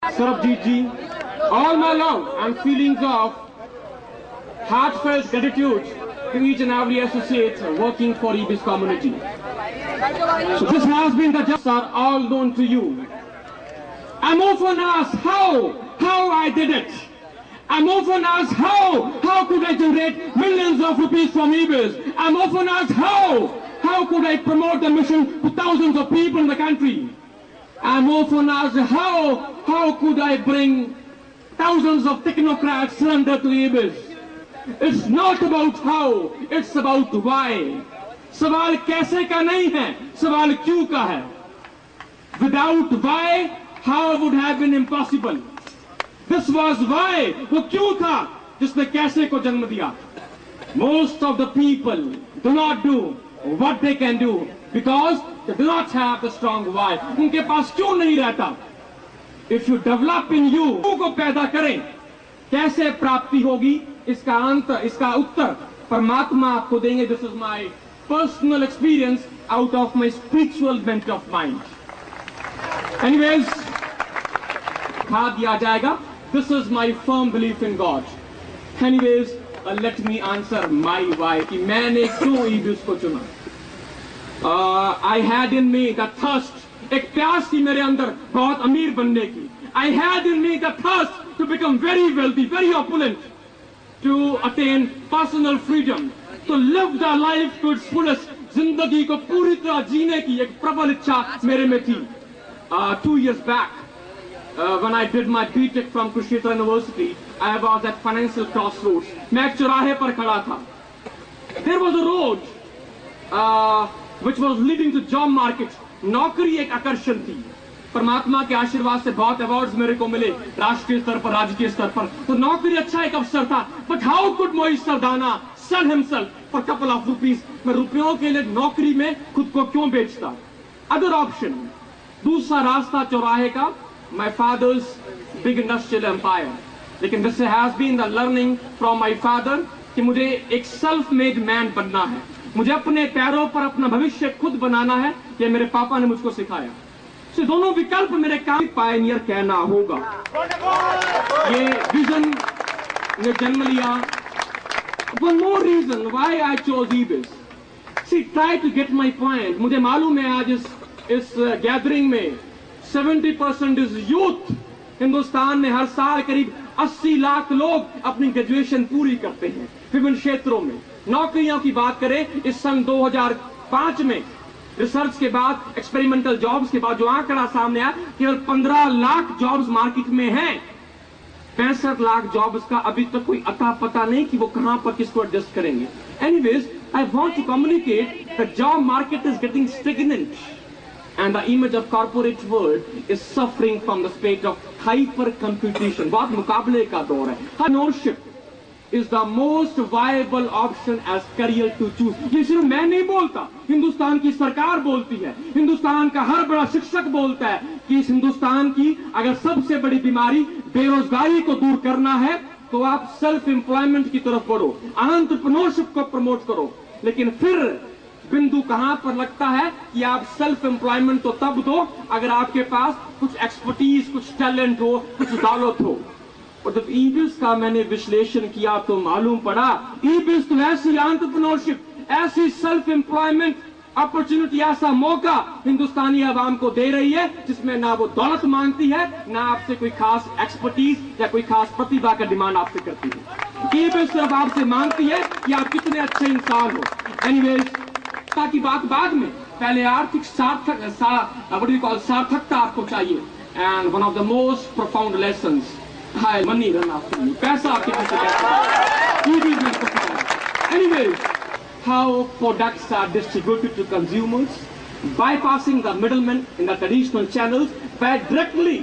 Sarabjit ji, all my love and feelings of heartfelt gratitude to each and every associate working for EBIS community. So this has been the jobs are all known to you. I'm often asked how I did it. I'm often asked how could I generate millions of rupees from EBIS. I'm often asked how could I promote the mission to thousands of people in the country. I'm often asked how could I bring thousands of technocrats surrender to EBIS. It's not about how, it's about why. सवाल कैसे का नहीं है, सवाल क्यों का है. Without why, how would have been impossible. This was why, वो क्यों था जिसने कैसे को जन्म दिया. Most of the people do not do what they can do because they do not have the strong why. उनके पास क्यों नहीं रहता. If you develop in you, को पैदा करें, कैसे प्राप्ति होगी, इसका उत्तर परमात्मा आपको देंगे. This is my personal experience out of my spiritual bent of mind. Anyways, खा दिया जाएगा. This is my firm belief in God. Anyways, let me answer my why कि मैंने क्यों EBIS को चुना. I had in me the thirst, एक प्यास थी मेरे अंदर बहुत अमीर बनने की. I had in me the thirst to become very wealthy, very opulent, to attain personal freedom, to live the life to its fullest. जिंदगी को पूरी तरह जीने की एक प्रबल इच्छा मेरे में थी. 2 years back, when I did my BTech from Kurukshetra University, I was at financial crossroads. मैं एक चौराहे पर खड़ा था. There was a road which was leading to job market. नौकरी एक आकर्षण थी. परमात्मा के आशीर्वाद से बहुत अवार्ड्स मेरे को मिले राष्ट्रीय स्तर पर, राज्य स्तर पर. तो नौकरी अच्छा एक अवसर था. But how could Moish Sardana sell himself for couple of rupees? मैं रुपयों के लिए नौकरी में खुद को क्यों बेचता. Other option, दूसरा रास्ता चौराहे का, my father's big industrial empire. लेकिन this has been the learning from my father कि मुझे एक self made man बनना है. मुझे अपने पैरों पर अपना भविष्य खुद बनाना है. ये मेरे पापा ने मुझको सिखाया. से दोनों विकल्प मेरे काम पायनियर कहना होगा. ये विजन ने जन्म लिया. One more reason why I chose EBIS. See, try to get my point. मुझे मालूम है आज इस गैदरिंग में 70% इज यूथ. हिंदुस्तान में हर साल करीब 80 लाख लोग अपनी ग्रेजुएशन पूरी करते हैं विभिन्न क्षेत्रों में. नौकरियों की बात करें, इस सन 2005 में रिसर्च के बाद, एक्सपेरिमेंटल जॉब्स के बाद जो आंकड़ा सामने आया, केवल 15 लाख जॉब्स मार्केट में हैं. 65 लाख जॉब्स का अभी तक कोई अता पता नहीं कि वो कहां पर किसको एडजस्ट करेंगे. Anyways, I want to communicate the job market is getting stagnant and the image of corporate world is suffering from the state of hyper competition. बहुत मुकाबले का दौर है. Entrepreneurship is the most viable option as career to choose. ये सिर्फ मैं नहीं बोलता, हिंदुस्तान की सरकार बोलती है. हिंदुस्तान का हर बड़ा शिक्षक बोलता है कि इस हिंदुस्तान की अगर सबसे बड़ी बीमारी बेरोजगारी को दूर करना है तो आप सेल्फ एम्प्लॉयमेंट की तरफ बढ़ो, एंटरप्रेन्योरशिप को प्रमोट करो. लेकिन फिर बिंदु कहां पर लगता है कि आप सेल्फ एम्प्लॉयमेंट तो तब दो अगर आपके पास कुछ एक्सपर्टीज, कुछ टैलेंट हो, कुछ दौलत हो. और जब EBIS का मैंने विश्लेषण किया तो मालूम पड़ा EBIS तो ऐसी एंटरप्रेन्योरशिप, ऐसी सेल्फ एम्प्लॉयमेंट अपॉर्चुनिटी, ऐसा मौका हिंदुस्तानी आवाम को दे रही है जिसमें ना वो दौलत मांगती है, ना आपसे कोई खास एक्सपर्टीज या कोई खास प्रतिभा का डिमांड आपसे करती है. EBIS सिर्फ आपसे मांगती है कि आप कितने अच्छे इंसान हो. एनीवेज, ताकि बात बाद में, पहले आर्थिक सार्थकता आपको चाहिए. And one of the most profound lessons, high money run after you, पैसा आपके पीछे कैसे. Anyways, how products are distributed to consumers, bypassing the middlemen in the traditional channels by directly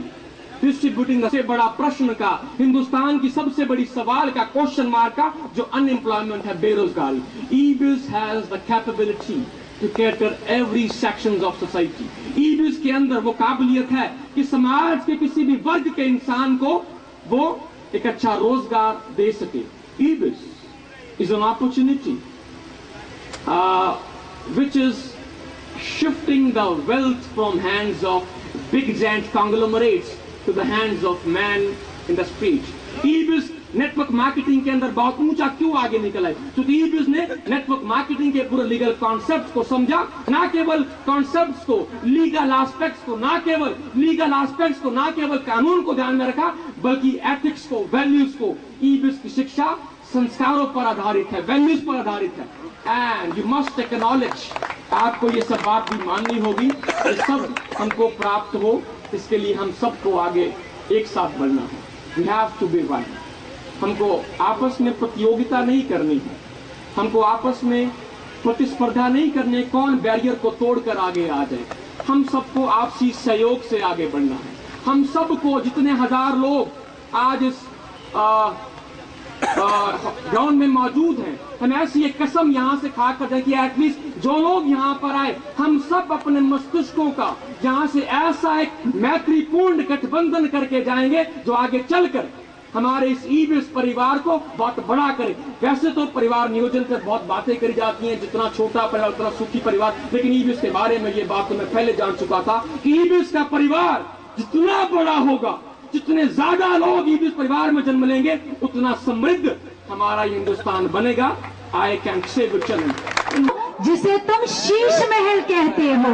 distributing the. सबसे बड़ा प्रश्न का, हिंदुस्तान की सबसे बड़ी सवाल का, क्वेश्चन मार्क का जो अनएम्प्लॉयमेंट है, बेरोजगारी. EBIS has the capability to cater every sections of society. EBIS के अंदर वो काबिलियत है कि समाज के किसी भी वर्ग के इंसान को वो एक अच्छा रोजगार दे सके. EBIS is an opportunity which is shifting the wealth from hands of big giant conglomerates to the hands of man in the street. E-biz network marketing के अंदर बहुत ऊंचा क्यों आगे निकल आए? क्योंकि ई-बिज ने नेटवर्क मार्केटिंग के पूरे लीगल कॉन्सेप्ट्स को समझा, ना केवल कॉन्सेप्ट्स को, लीगल एस्पेक्ट्स को, ना केवल कानून को ध्यान में रखा, बल्कि एथिक्स को, वैल्यूज को। ई-बिज की शिक्षा संस्कारों पर आधारित है, वैल्यूज पर आधारित है। एंड यू मस्ट एक्नॉलेज, आपको ये सब बात भी माननी होगी, ये सब हमको प्राप्त हो, इसके लिए हम सबको आगे एक साथ बढ़ना है। We have to be one. हमको आपस में प्रतियोगिता नहीं करनी है, हमको आपस में प्रतिस्पर्धा नहीं करनी, कौन बैरियर को तोड़कर आगे आ जाए। हम सबको आपसी सहयोग से आगे बढ़ना है। हम सबको, जितने हजार लोग आज इस ग्राउंड में मौजूद हैं, हम ऐसी एक कसम यहाँ से खा कर जाए कि एटलीस्ट जो लोग यहाँ पर आए, हम सब अपने मस्तिष्कों का यहाँ से ऐसा एक मैत्रीपूर्ण गठबंधन करके जाएंगे जो आगे चलकर हमारे इस ई-बिज परिवार को बहुत बड़ा करे। वैसे तो परिवार नियोजन पर बहुत बातें करी जाती हैं, जितना छोटा परिवार उतना सुखी परिवार, लेकिन ई-बिज के बारे में ये बात तो मैं पहले जान चुका था कि ई-बिज का परिवार जितना बड़ा होगा, जितने ज्यादा लोग ई-बिज परिवार में जन्म लेंगे, उतना समृद्ध हमारा हिंदुस्तान बनेगा। I can say with challenge, जिसे तुम शीश महल कहते हो,